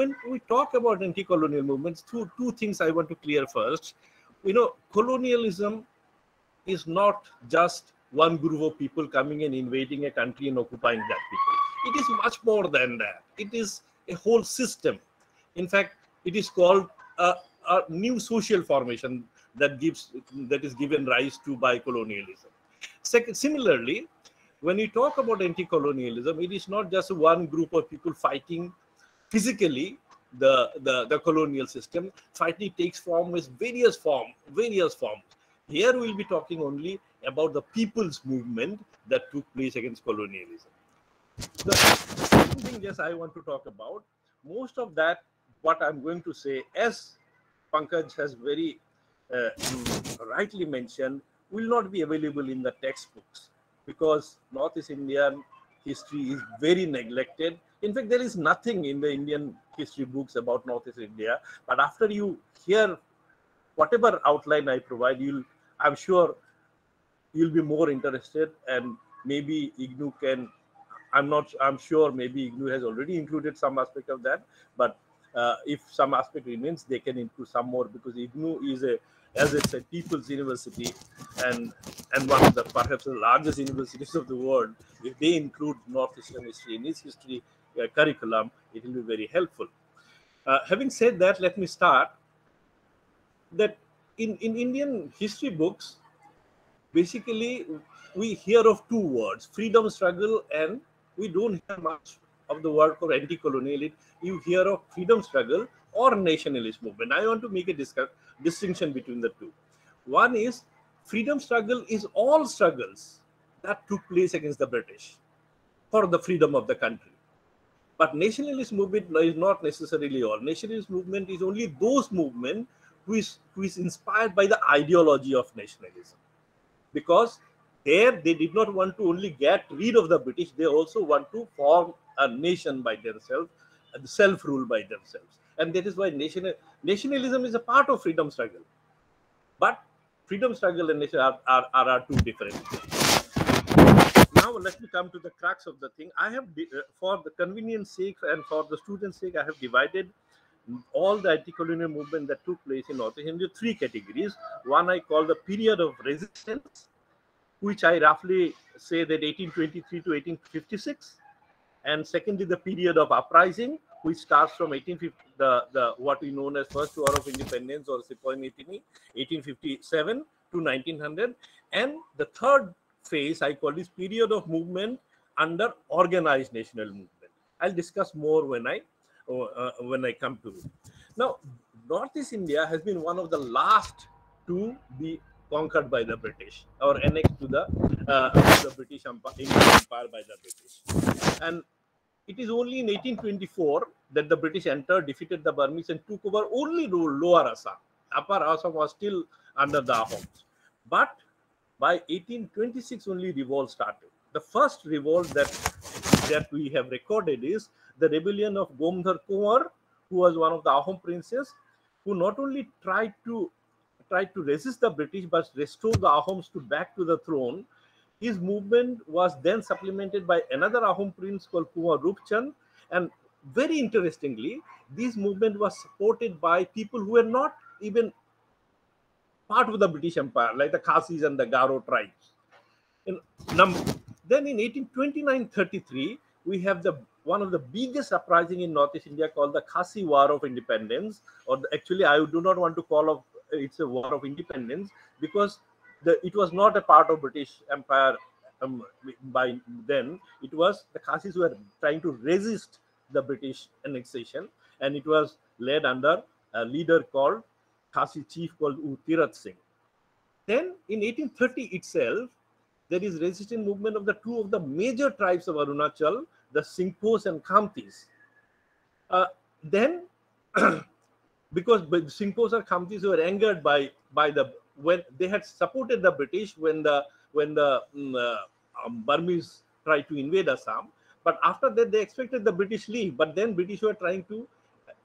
when we talk about anti-colonial movements, two things I want to clear first. Colonialism is not just one group of people coming and invading a country and occupying that people. It is much more than that. It is a whole system. In fact, it is called a new social formation that is given rise to by colonialism. Similarly, when we talk about anti-colonialism, it is not just one group of people fighting physically the colonial system. Fighting takes form with various forms. Here we'll be talking only about the people's movement that took place against colonialism. The second thing just I want to talk about, most of that, what I'm going to say, as Pankaj has very rightly mentioned, will not be available in the textbooks because Northeast Indian history is very neglected. In fact, there is nothing in the Indian history books about Northeast India. But after you hear whatever outline I provide, I'm sure you'll be more interested, and maybe IGNOU can. I'm sure maybe IGNOU has already included some aspect of that, but if some aspect remains, they can include some more, because IGNOU is as it's a people's university and one of the perhaps the largest universities of the world. If they include Northeastern history in its history curriculum, it will be very helpful. Having said that, let me start that in Indian history books, basically we hear of two words, freedom struggle, and we don't hear much of the word for anti-colonial. You hear of freedom struggle or nationalist movement. I want to make a distinction between the two. One is freedom struggle is all struggles that took place against the British for the freedom of the country. But nationalist movement is not necessarily all. Nationalist movement is only those movements who is inspired by the ideology of nationalism. Because there they did not want to only get rid of the British, they also want to form a nation by themselves, self-rule by themselves. And that is why nationalism is a part of freedom struggle. But freedom struggle and nation are two different things. Now let me come to the crux of the thing. I have, for the convenience sake and for the students' sake, I have divided all the anti-colonial movement that took place in North India into three categories. One I call the period of resistance, which I roughly say that 1823 to 1856. And secondly, the period of uprising, which starts from 1850, what we known as First War of Independence or Sepoy Mutiny, 1857 to 1900. And the third phase I call this period of movement under organized national movement. I'll discuss more when I come to it. Now, Northeast India has been one of the last to be conquered by the British or annexed to the British Empire by the British. And it is only in 1824 that the British entered, defeated the Burmese, and took over only Lower Assam. Upper Assam was still under the Ahoms. But by 1826 only revolt started. The first revolt that we have recorded is the rebellion of Gomdhar Kunwar, who was one of the Ahom princes, who not only tried to resist the British but restore the Ahoms back to the throne. His movement was then supplemented by another Ahom prince called Kunwar Rupchand, and very interestingly, this movement was supported by people who were not even part of the British Empire, like the Khasis and the Garo tribes. Then in 1829-33, we have one of the biggest uprising in Northeast India called the Khasi War of Independence, or actually I do not want to call it's a war of independence, because it was not a part of British Empire by then. It was the Khasis who were trying to resist the British annexation, and it was led under a leader called Khasi chief called Tirath Singh. Then in 1830 itself, there is resistance movement of the two of the major tribes of Arunachal, the Singphos and Khamtis. Then because Singphos and Khamtis were angered when they had supported the British when the Burmese tried to invade Assam, but after that they expected the British leave, but then British were trying to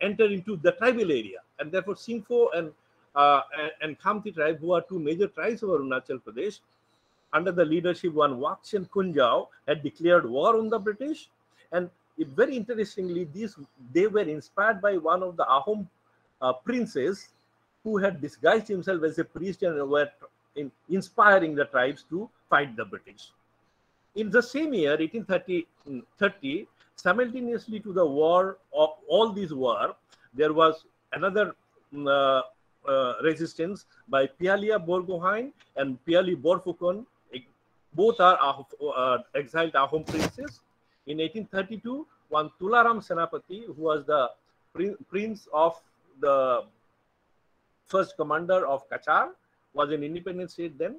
enter into the tribal area, and therefore Singpho and Khamti tribe, who are two major tribes of Arunachal Pradesh, under the leadership one Wakchen Kunjao, had declared war on the British, and very interestingly, they were inspired by one of the Ahom princes who had disguised himself as a priest and were inspiring the tribes to fight the British. In the same year, 1830, simultaneously to the war, of all these war, there was another resistance by Pialia Borgohain and Piali Borfukon. Both are exiled Ahom princes. In 1832, one Tularam Senapati, who was the prince of the first commander of Kachar, was an independent state then.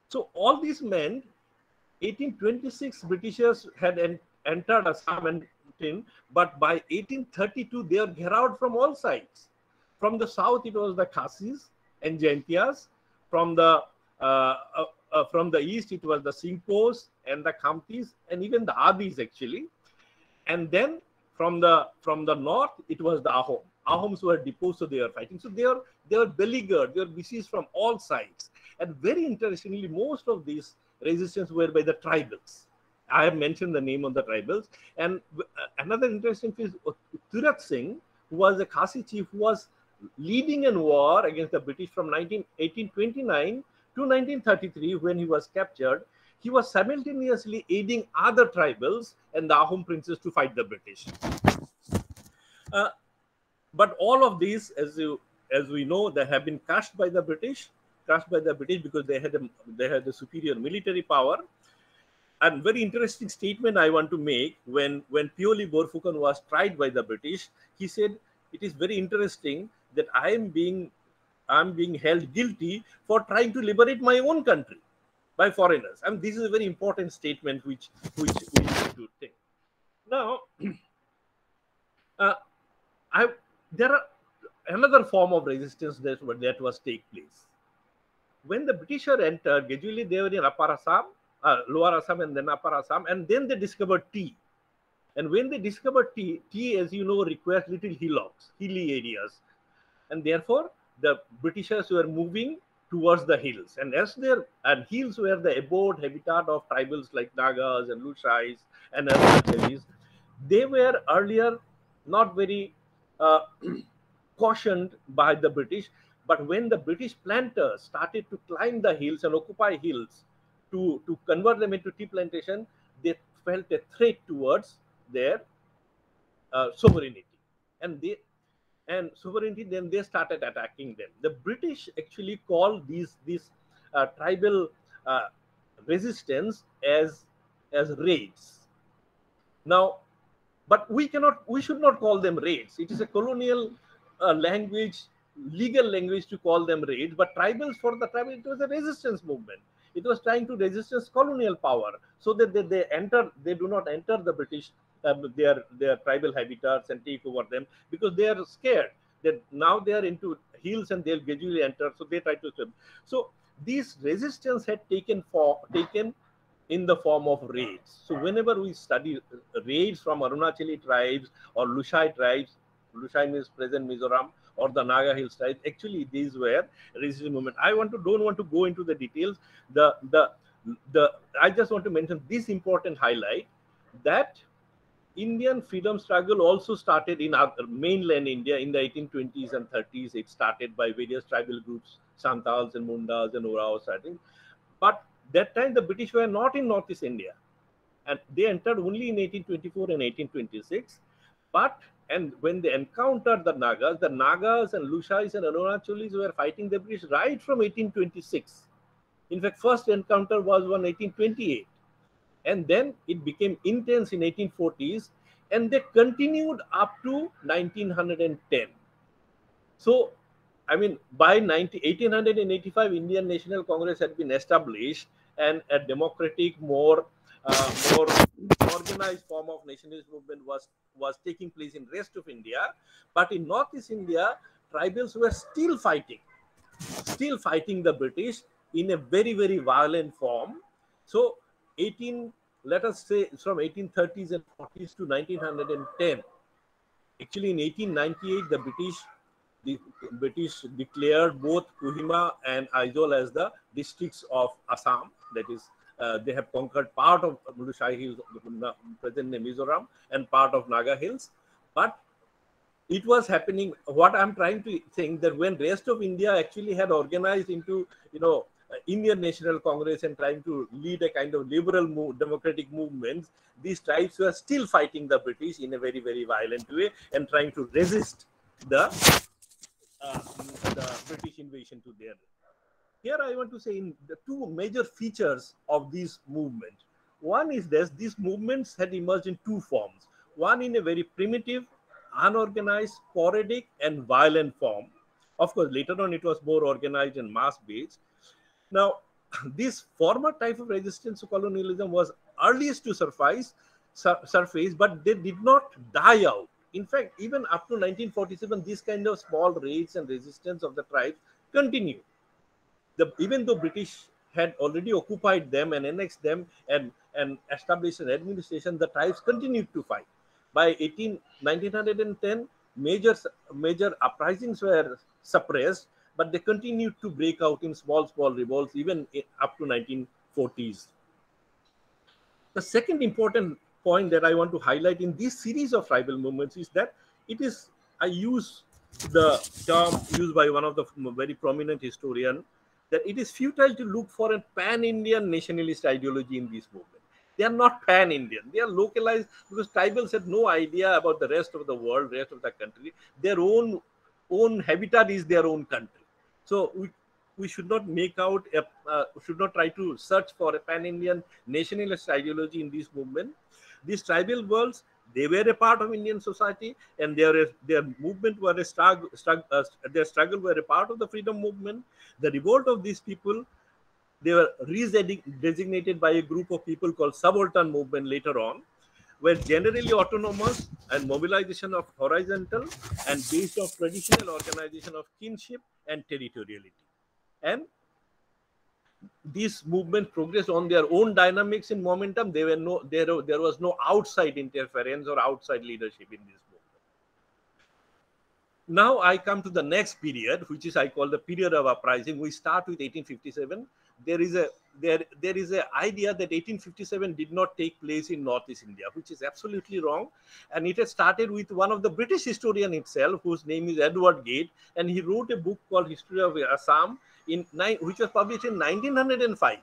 So all these men, 1826 Britishers had entered Assam and but by 1832 they were gheraued from all sides. From the south it was the Khasis and Jaintias. From the east it was the Singpos and the Khamtis and even the Adis actually. And then from the north it was the Ahom. Ahoms were deposed, so they were fighting. So they were beleaguered, they were besieged from all sides. And very interestingly, most of these resistance were by the tribals. I have mentioned the name of the tribals. And another interesting thing is Tirat Singh, who was a Khasi chief, who was leading a war against the British from 1829 to 1933 when he was captured. He was simultaneously aiding other tribals and the Ahom princes to fight the British. But all of these, as we know, they have been crushed by the British because they had a superior military power. And very interesting statement I want to make, when Pioli Borfukon was tried by the British, he said, it is very interesting that I am being held guilty for trying to liberate my own country by foreigners. I mean, this is a very important statement which we need to take. Now, there are another form of resistance that was take place. When the British entered, gradually they were in Upper Assam, Lower Assam, and then Upper Assam, and then they discovered tea. And when they discovered tea, as you know, requires little hilly areas, and therefore the Britishers were moving towards the hills, and hills were the abode habitat of tribals like Nagas and Lushais and other. They were earlier not very cautioned by the British, but when the British planters started to climb the hills and occupy hills to convert them into tea plantation, they felt a threat towards their sovereignty, and sovereignty. Then they started attacking them. The British actually called these tribal resistance as raids. Now, but we should not call them raids. It is a colonial language, legal language to call them raids. But tribals, for the tribal, it was a resistance movement. It was trying to resist colonial power, so that they do not enter the British their tribal habitats and take over them, because they are scared that now they are into hills and they'll gradually enter. So they try to swim. So these resistance had taken in the form of raids. So whenever we study raids from Arunachali tribes or Lushai tribes, Lushai means present Mizoram, or the Naga Hills tribes, actually these were resistance movement. I don't want to go into the details. I just want to mention this important highlight, that Indian freedom struggle also started in mainland India in the 1820s and 30s. It started by various tribal groups, Santals and Mundas and Oraos, I think. But that time the British were not in Northeast India, and they entered only in 1824 and 1826. And when they encountered the Nagas and Lushais and Arunachalis were fighting the British right from 1826. In fact, first encounter was on 1828. And then it became intense in 1840s, and they continued up to 1910. So, I mean, by 1885, Indian National Congress had been established, and a democratic, more organized form of nationalist movement was taking place in rest of India. But in Northeast India, tribals were still fighting the British in a very, very violent form. So let us say from 1830s and 40s to 1910. Actually, in 1898, the British declared both Kohima and Aizawl as the districts of Assam, that is They have conquered part of Shahi Hills, present name Mizoram, and part of Naga Hills. But it was happening. What I'm trying to think that when rest of India actually had organized into, Indian National Congress and trying to lead a kind of liberal democratic movements, these tribes were still fighting the British in a very, very violent way and trying to resist the British invasion to their. Here I want to say in the two major features of this movement. One is this: these movements had emerged in two forms. One in a very primitive, unorganized, sporadic, and violent form. Of course, later on it was more organized and mass-based. Now, this former type of resistance to colonialism was earliest to surface, but they did not die out. In fact, even up to 1947, this kind of small raids and resistance of the tribes continued. Even though British had already occupied them and annexed them and established an administration, the tribes continued to fight. By 1910, major uprisings were suppressed, but they continued to break out in small revolts even up to 1940s. The second important point that I want to highlight in this series of tribal movements is that I use the term used by one of the very prominent historian, that it is futile to look for a pan-Indian nationalist ideology in this movement. They are not pan-Indian. They are localized because tribals had no idea about the rest of the world, rest of the country. Their own habitat is their own country. So we should not should not try to search for a pan-Indian nationalist ideology in this movement. These tribal worlds, they were a part of Indian society, and their movement were their struggle were a part of the freedom movement. The revolt of these people, they were designated by a group of people called subaltern movement later on, were generally autonomous and mobilization of horizontal and based on traditional organization of kinship and territoriality. And this movement progressed on their own dynamics and momentum. There was no outside interference or outside leadership in this movement. Now I come to the next period, which is I call the period of uprising. We start with 1857. There is a idea that 1857 did not take place in Northeast India, which is absolutely wrong. And it has started with one of the British historian itself, whose name is Edward Gate, and he wrote a book called History of Assam, which was published in 1905.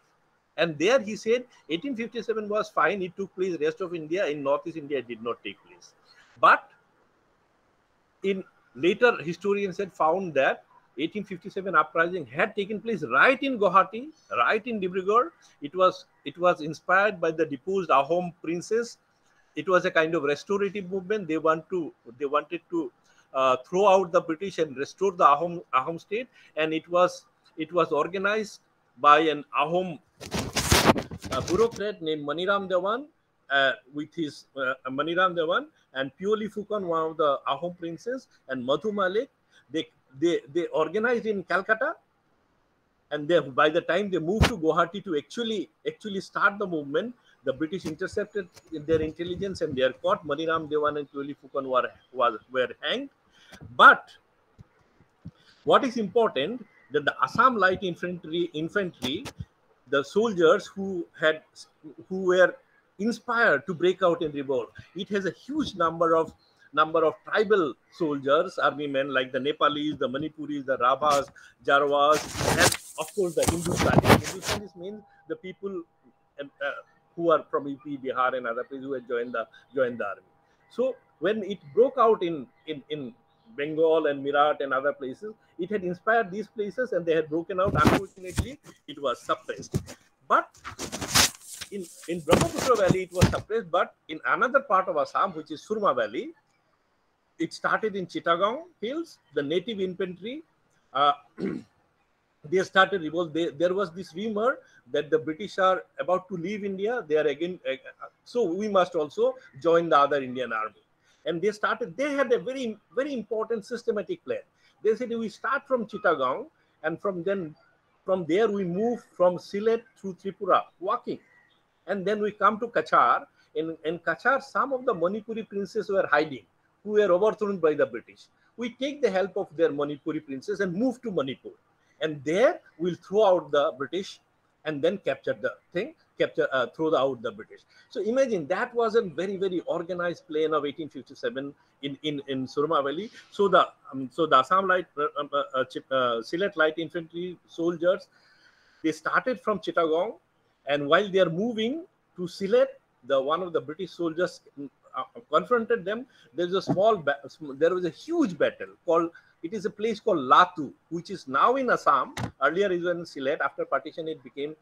And there he said 1857 was fine, it took place rest of India, in Northeast India it did not take place. But in later historians had found that 1857 uprising had taken place right in Guwahati, right in Dibrugarh. It was inspired by the deposed Ahom princes. It was a kind of restorative movement. They wanted to throw out the British and restore the Ahom state, and it was organized by an Ahom bureaucrat named Maniram Dewan, with his Maniram Dewan and Pioli Fukan, one of the Ahom princes, and Madhu Malik. They organized in Calcutta, and by the time they moved to Guwahati to actually start the movement, the British intercepted their intelligence and they are caught. Maniram Dewan and Pioli Fukan were hanged. But what is important, that the Assam Light Infantry, the soldiers who were inspired to break out in revolt, it has a huge number of tribal soldiers, army men, like the Nepalis, the Manipuris, the Rabhas, Jarwas, and of course the Hindustanis. Hindustanis means the people who are from UP, Bihar, and other places who had joined the army. So when it broke out in Bengal and Meerut and other places, it had inspired these places and they had broken out. Unfortunately, it was suppressed. But in Brahmaputra Valley, it was suppressed. But in another part of Assam, which is Surma Valley, it started in Chittagong Hills. The native infantry, they started revolt. There was this rumor that the British are about to leave India. They are again, so we must also join the other Indian army. And they had a very, very important systematic plan. They said we start from Chittagong, and from there we move from Sylhet through Tripura, walking. And then we come to Kachar. In Kachar, some of the Manipuri princes were hiding, who were overthrown by the British. We take the help of their Manipuri princes and move to Manipur. And there we'll throw out the British. And then we come to Kachar. In Kachar, some of the Manipuri princes were hiding, who were overthrown by the British. We take the help of their Manipuri princes and move to Manipur. And there we'll throw out the British. And and then captured the thing, throw out the British. So imagine that was a very, very organized plan of 1857 in Surma Valley. So the Assam Sylhet Light Infantry soldiers, they started from Chittagong, and while they are moving to Sylhet, one of the British soldiers confronted them. There was a huge battle called. It is a place called Latu, which is now in Assam. Earlier it was in Sylhet. After partition, it became.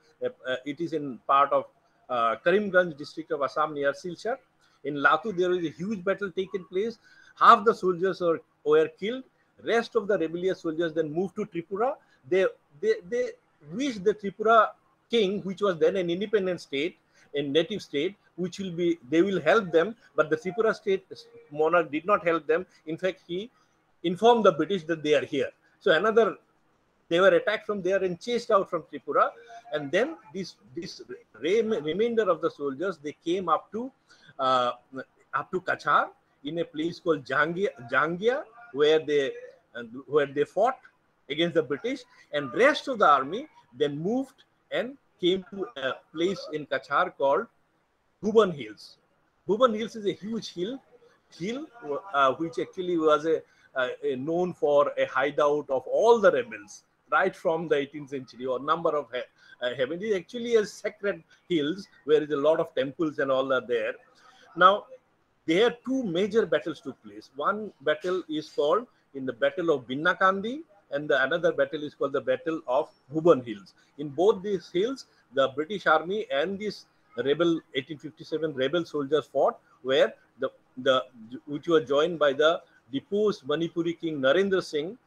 It is in part of Karimganj district of Assam near Silchar. In Latu, there was a huge battle taken place. Half the soldiers were killed. Rest of the rebellious soldiers then moved to Tripura. They wished the Tripura king, which was then an independent state, a native state, which they will help them, but the Tripura state monarch did not help them. In fact, he informed the British that they are here. So they were attacked from there and chased out from Tripura, and then this remainder of the soldiers, they came up to Kachar in a place called Jangia, where they fought against the British, and rest of the army then moved and came to a place in Kachar called Bhuban Hills. Bhuban Hills is a huge hill which actually was known for a hideout of all the rebels right from the 18th century, or number of heaven. It is actually a sacred hills where is a lot of temples and all are there. Now, there two major battles took place. One battle is called in the Battle of Binnakandi, and another battle is called the Battle of Bhuban Hills. In both these hills, the British Army and this 1857 rebel soldiers fought, where which were joined by the deposed Manipuri king Narendra Singh.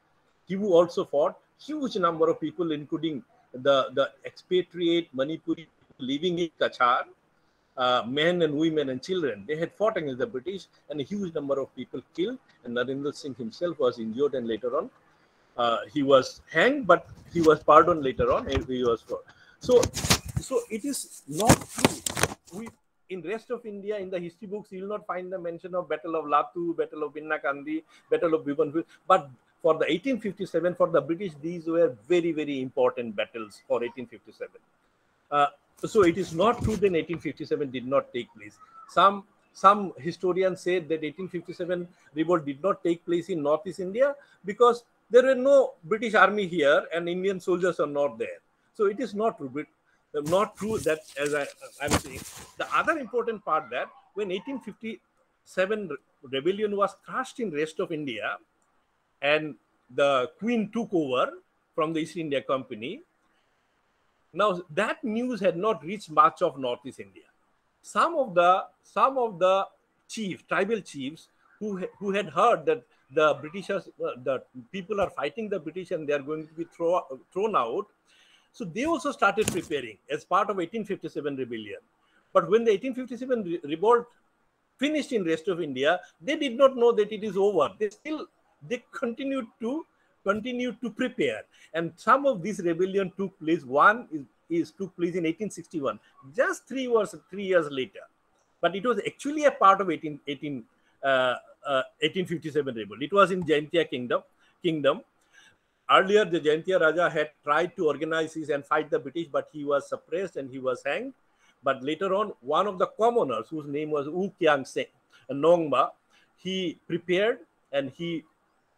He also fought. Huge number of people, including the expatriate Manipuri living in Kachar, men and women and children. They had fought against the British, and a huge number of people killed. And Narendra Singh himself was injured, and later on he was hanged, but he was pardoned later on. He was so it is not true. In rest of India, in the history books, you will not find the mention of Battle of Latu, Battle of Binnakandi, Battle of Bhuban. But for the 1857, for the British, these were very, very important battles for 1857. So it is not true that 1857 did not take place. Some historians say that 1857 revolt did not take place in Northeast India because there were no British army here and Indian soldiers are not there. So it is not true. Not true that, as I'm saying. The other important part that when 1857 rebellion was crushed in rest of India and the Queen took over from the East India Company, now that news had not reached much of Northeast India. Some of the tribal chiefs who had heard that the Britishers, the people are fighting the British and they are going to be thrown out, so they also started preparing as part of 1857 rebellion. But when the 1857 revolt finished in rest of India, they did not know that it is over. They continued to prepare, and some of this rebellion took place. One took place in 1861, just 3 years later. But it was actually a part of 1857 revolt. It was in Jaintia kingdom. Earlier, the Jaintia Raja had tried to organize this and fight the British, but he was suppressed and he was hanged. But later on, one of the commoners, whose name was U Kyang Seng Nongma, he prepared and he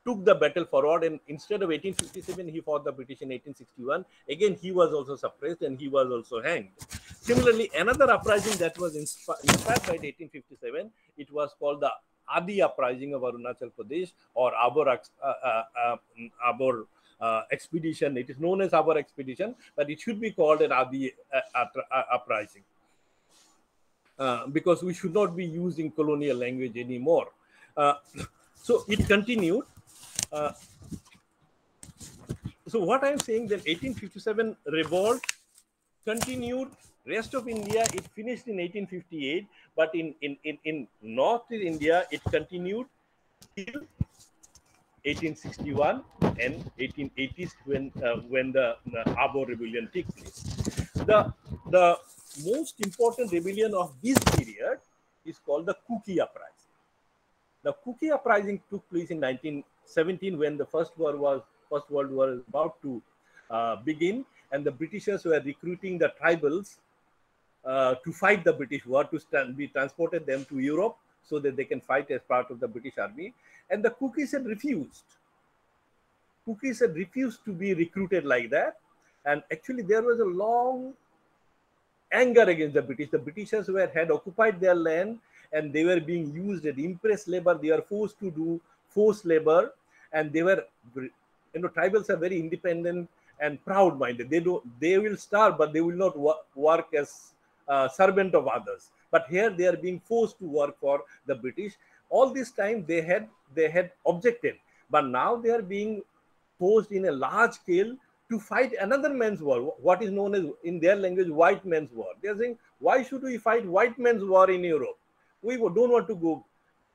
took the battle forward. And instead of 1857, he fought the British in 1861. Again, he was also suppressed and he was also hanged. Similarly, another uprising that was inspired by 1857, it was called the Adi uprising of Arunachal Pradesh, or Abor expedition. It is known as Abor expedition, but it should be called an Adi uprising because we should not be using colonial language anymore. So it continued. So what I'm saying, that 1857 revolt continued. Rest of India, it finished in 1858, but in North India, it continued till 1861 and 1880s when the Abor rebellion took place. The most important rebellion of this period is called the Kuki uprising. The Kuki uprising took place in 1917 when the First World War was about to begin, and the Britishers were recruiting the tribals to fight the British war, to be transported them to Europe so that they can fight as part of the British army. And the cookies had refused. Cookies had refused to be recruited like that. And actually, there was a long anger against the British. The Britishers had occupied their land, and they were being used as impress labor. They were forced to do forced labor, and they were, tribals are very independent and proud-minded. They will starve, but they will not work as servant of others. But here they are being forced to work for the British. All this time they had objected, but now they are being forced in a large scale to fight another man's war, what is known as, in their language, white man's war. They are saying, why should we fight white man's war in Europe? We don't want to go.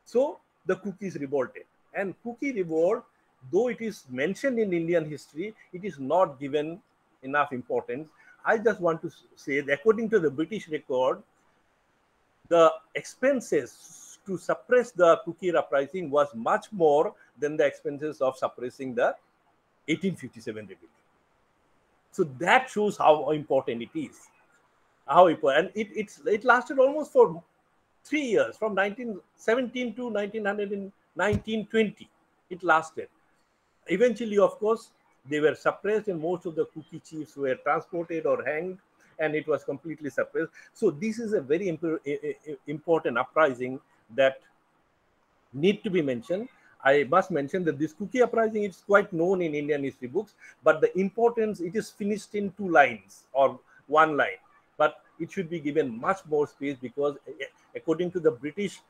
So the cookies revolted. And cookie revolt, though it is mentioned in Indian history, it is not given enough importance. I just want to say that according to the British record, the expenses to suppress the cookie uprising was much more than the expenses of suppressing the 1857 rebellion. So that shows how important it is. How important, and it lasted almost for 3 years, from 1917 to 1920. It lasted. Eventually, of course, they were suppressed, and most of the cookie chiefs were transported or hanged, and it was completely suppressed. So this is a very important uprising that need to be mentioned. I must mention that this cookie uprising is quite known in Indian history books, but the importance, it is finished in 2 lines or 1 line. But it should be given much more space, because according to the British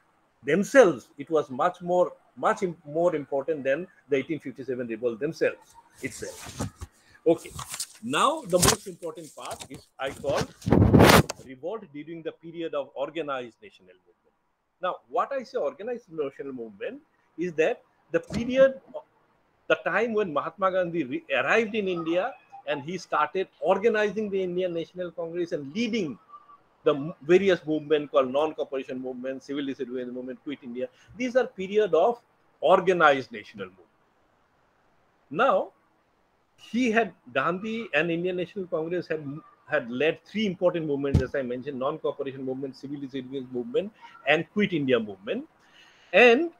themselves, it was much more important than the 1857 revolt themselves itself. Okay, now the most important part is, I call, revolt during the period of organized national movement. Now, what I say organized national movement is that the period, the time when Mahatma Gandhi arrived in India, and he started organizing the Indian National Congress and leading the various movements called non-cooperation movement, civil disobedience movement, Quit India. These are period of organized national movement. Now, Gandhi and Indian National Congress had led 3 important movements, as I mentioned: non-cooperation movement, civil disobedience movement, and Quit India movement. And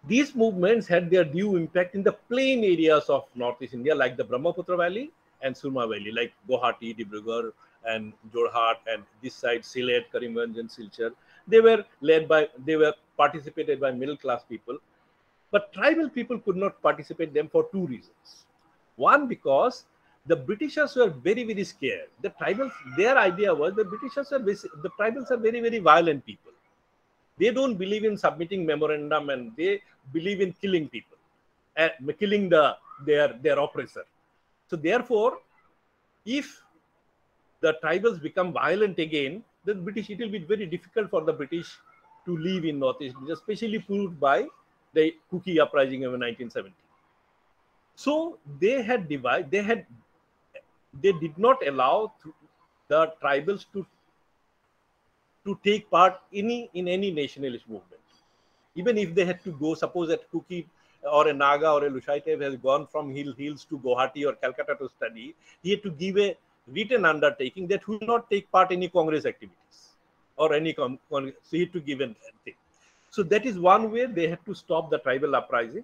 these movements had their due impact in the plain areas of Northeast India, like the Brahmaputra Valley and Surma Valley, like Guwahati, Dibrugarh, and Jorhat, and this side Sylhet, Karimganj, and Silchar. They were participated by middle class people, but tribal people could not participate them for 2 reasons. One, because the Britishers were very, very scared. The tribals, their idea was the tribals are very, very violent people. They don't believe in submitting memorandum, and they believe in killing people, and killing their oppressor. So therefore, if the tribals become violent again, then it will be very difficult for the British to live in Northeast, especially proved by the cookie uprising of 1970. So they did not allow the tribals to take part in any nationalist movement. Even if they had to go, suppose that Cookie or a Naga or a Lushaitev has gone from hills to Guwahati or Calcutta to study, he had to give a written undertaking that he will not take part in any Congress activities or any Congress. So he had to give a thing. So that is one way they had to stop the tribal uprising,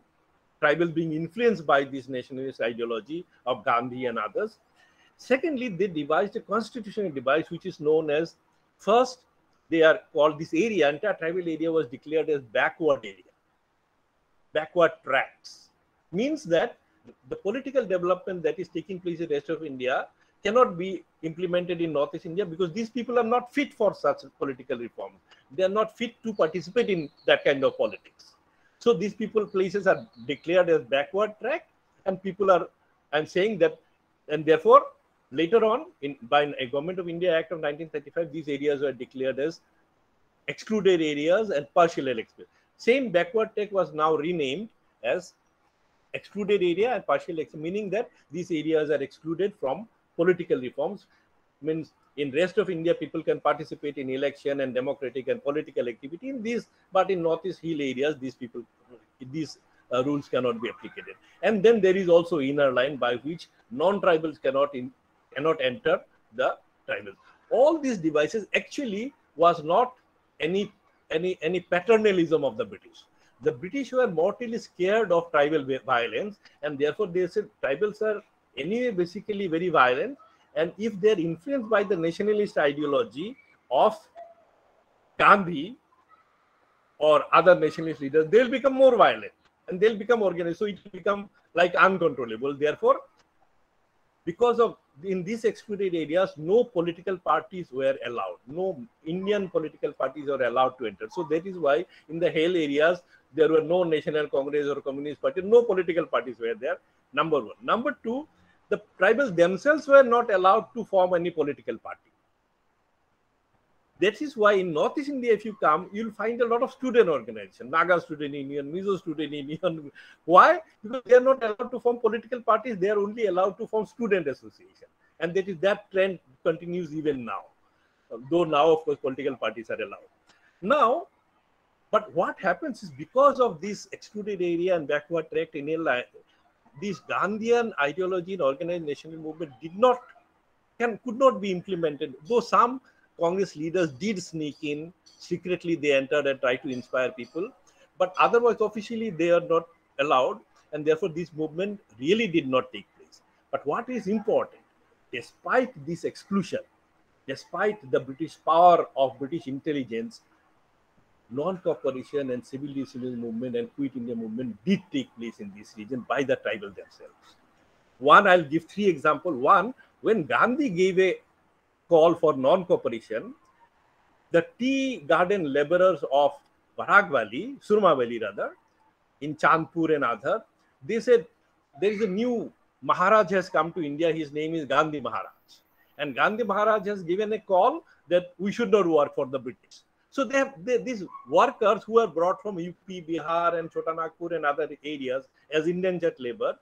tribal being influenced by this nationalist ideology of Gandhi and others. Secondly, they devised a constitutional device which is known as, first, they are called, this area, entire tribal area was declared as backward area. Backward tracts means that the political development that is taking place in the rest of India cannot be implemented in Northeast India, because these people are not fit for such political reform. They are not fit to participate in that kind of politics. So these places are declared as backward tract, and people are, I'm saying that, and therefore later on, by a Government of India Act of 1935, these areas were declared as excluded areas and partial excluded. Same backward tract was now renamed as excluded area and partial excluded, meaning that these areas are excluded from political reforms. Means in rest of India, people can participate in election and democratic and political activity in these, but in Northeast hill areas, these rules cannot be applied. And then there is also inner line by which non-tribals cannot enter the tribals. All these devices actually was not any paternalism of the British. The British were mortally scared of tribal violence, and therefore they said tribals are anyway basically very violent, and if they are influenced by the nationalist ideology of Gandhi or other nationalist leaders, they'll become more violent and they'll become organized. So it will become like uncontrollable. Therefore, because of in these excluded areas, no political parties were allowed. No Indian political parties were allowed to enter. So that is why in the hill areas, there were no National Congress or Communist Party, no political parties were there, number one. Number two, the tribals themselves were not allowed to form any political party. That is why in Northeast India, if you come, you'll find a lot of student organizations, Naga Student Union, Mizo Student Union. Why? Because they are not allowed to form political parties. They are only allowed to form student association. And that trend continues even now. Though now, of course, political parties are allowed. Now, but what happens is because of this excluded area and backward tract in this Gandhian ideology and organized national movement could not be implemented. Though some Congress leaders did sneak in, secretly they entered and tried to inspire people, but otherwise officially they are not allowed, and therefore this movement really did not take place. But what is important, despite this exclusion, despite the British power of British intelligence, non-cooperation and civil disobedience movement and Quit India movement did take place in this region by the tribal themselves. One, I'll give three examples. One, when Gandhi gave a call for non-cooperation, the tea garden laborers of Barag Valley, Surma Valley rather, in Chandpur and Adhar, they said there is a new Maharaj has come to India, his name is Gandhi Maharaj. And Gandhi Maharaj has given a call that we should not work for the British. So these workers who are brought from UP, Bihar and Chota Nagpur and other areas as indentured labor,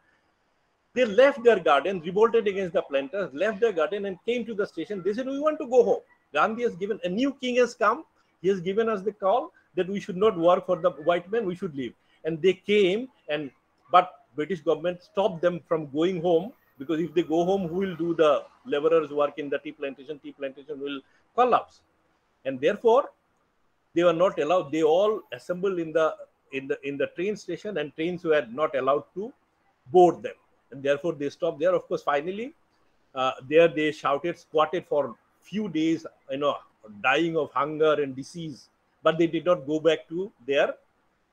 they left their garden, revolted against the planters, left their garden and came to the station. They said, we want to go home. Gandhi has given, a new king has come. He has given us the call that we should not work for the white men, we should leave. And they came, but British government stopped them from going home, because if they go home, who will do the laborers' work in the tea plantation? Tea plantation will collapse. And therefore, they were not allowed. They all assembled in the train station, and trains were not allowed to board them. And therefore they stopped there. Of course, finally, there they shouted, squatted for few days, dying of hunger and disease. But they did not go back to their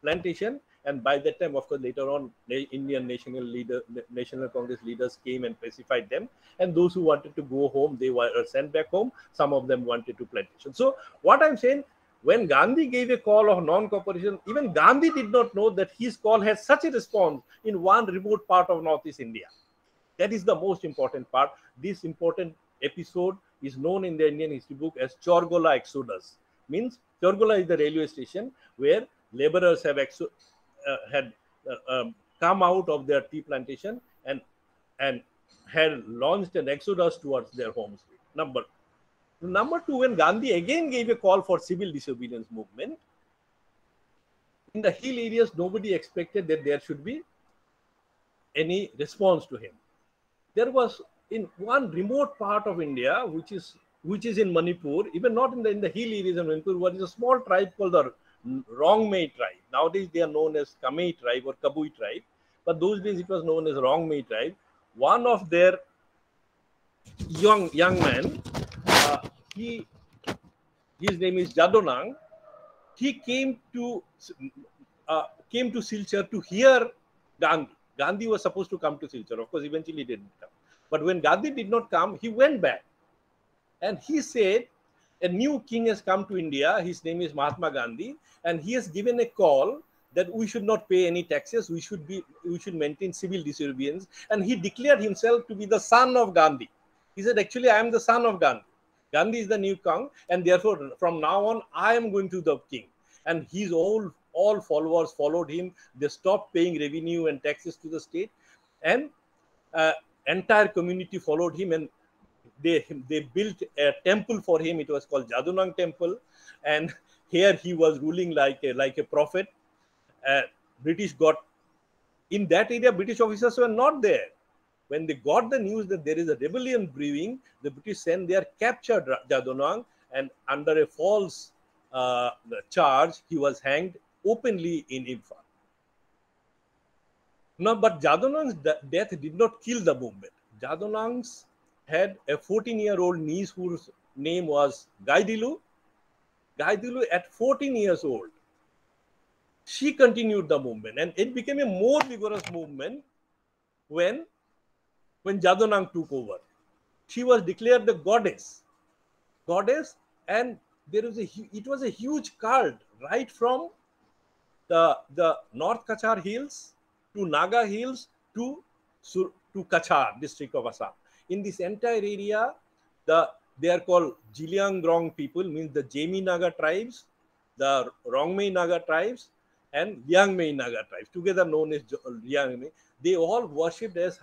plantation. And by that time, of course, later on, the Indian National Congress leaders came and pacified them. And those who wanted to go home, they were sent back home. Some of them wanted to plantation. So what I'm saying, when Gandhi gave a call of non-cooperation, even Gandhi did not know that his call has such a response in one remote part of Northeast India. That is the most important part. This important episode is known in the Indian history book as Chorgola Exodus. Means Chorgola is the railway station where laborers have come out of their tea plantation and had launched an exodus towards their homes. Number two, when Gandhi again gave a call for civil disobedience movement, in the hill areas, nobody expected that there should be any response to him. There was in one remote part of India, which is in Manipur, even not in the hill areas of Manipur, what is a small tribe called the Rongmei tribe. Nowadays, they are known as Kamei tribe or Kabui tribe, but those days it was known as Rongmei tribe. One of their young man, his name is Jadonang. He came to Silchar to hear Gandhi. Gandhi was supposed to come to Silchar. Of course, eventually he didn't come. But when Gandhi did not come, he went back. And he said, a new king has come to India. His name is Mahatma Gandhi. And he has given a call that we should not pay any taxes. We should maintain civil disobedience. And he declared himself to be the son of Gandhi. He said, actually, I am the son of Gandhi. Gandhi is the new king, and therefore, from now on, I am going to the king. And his all followers followed him. They stopped paying revenue and taxes to the state, and entire community followed him. And they built a temple for him. It was called Jadonang Temple, and here he was ruling like a prophet. British got In that area, British officers were not there. When they got the news that there is a rebellion brewing, the British sent there, captured Jadonang, and under a false charge, he was hanged openly in Imphal. Now, but Jadonang's death did not kill the movement. Jadonang's had a 14-year-old niece whose name was Gaidilu. Gaidilu, at 14 years old, she continued the movement, and it became a more vigorous movement when Jadonang took over. She was declared the goddess, and it was a huge cult right from the North Kachar Hills to Naga Hills to Kachar district of Assam. In this entire area, they are called Jiliangrong people, means the Jemi Naga tribes, the Rongmei Naga tribes, and Liangmei Naga tribes, together known as Liangmei. They all worshipped as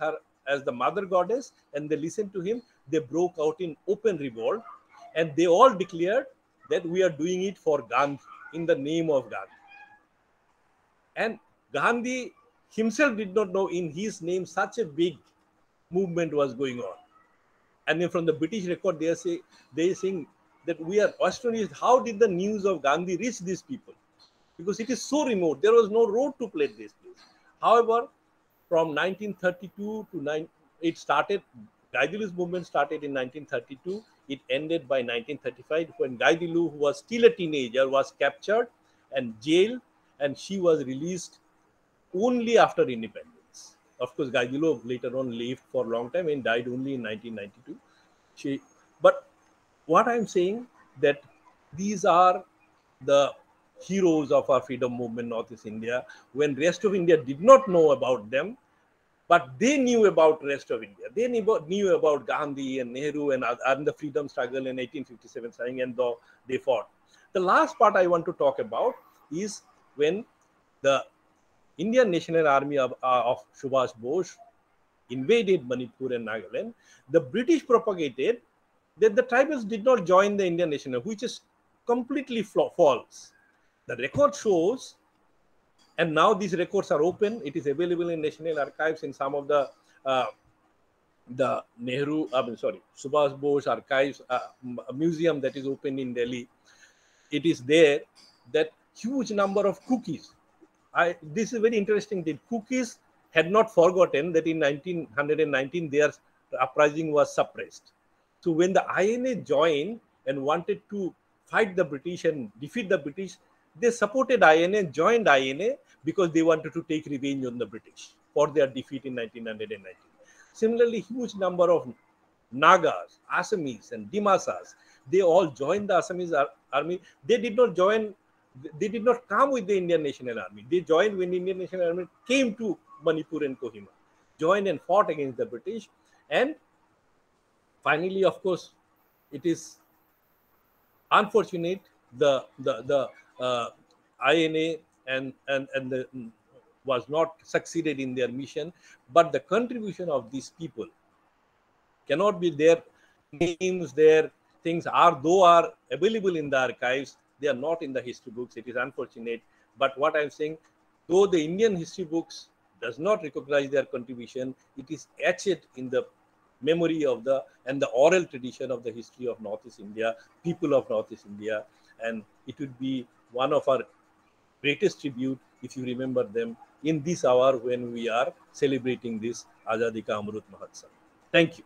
the mother goddess, and they listened to him. They broke out in open revolt, and they all declared that we are doing it for Gandhi, in the name of Gandhi. And Gandhi himself did not know in his name such a big movement was going on. And then from the British record, they are saying that we are astonished. How did the news of Gandhi reach these people? Because it is so remote. There was no road to this place. However, from 1932 to it started. Gaidilu's movement started in 1932. It ended by 1935 when Gaidilu, who was still a teenager, was captured and jailed, and she was released only after independence. Of course, Gaidilu later on lived for a long time and died only in 1992. But what I'm saying, that these are the heroes of our freedom movement, Northeast India, when rest of India did not know about them, but they knew about rest of India. They knew about Gandhi and Nehru and the freedom struggle in 1857, and they fought. The last part I want to talk about is when the Indian National Army of Subhash Bose invaded Manipur and Nagaland. The British propagated that the tribals did not join the Indian National, which is completely false. The record shows, and now these records are open. It is available in National Archives in some of the Subhash Bose Archives museum that is open in Delhi. It is there that huge number of cookies. This is very interesting. The cookies had not forgotten that in 1919 their uprising was suppressed. So when the INA joined and wanted to fight the British and defeat the British, they supported INA, joined INA because they wanted to take revenge on the British for their defeat in 1919. Similarly, huge number of Nagas, Assamese, and Dimasas, they all joined the Assamese army. They did not come with the Indian National Army. They joined when the Indian National Army came to Manipur and Kohima, joined and fought against the British. And finally, of course, it is unfortunate the INA and was not succeeded in their mission, but the contribution of these people cannot be their names, their things are available in the archives. They are not in the history books. It is unfortunate. But what I'm saying, though the Indian history books does not recognize their contribution, it is etched in the memory of the oral tradition of the history of Northeast India, people of Northeast India, and it would be one of our greatest tribute if you remember them in this hour when we are celebrating this Azadi Ka Amrut Mahotsav. Thank you.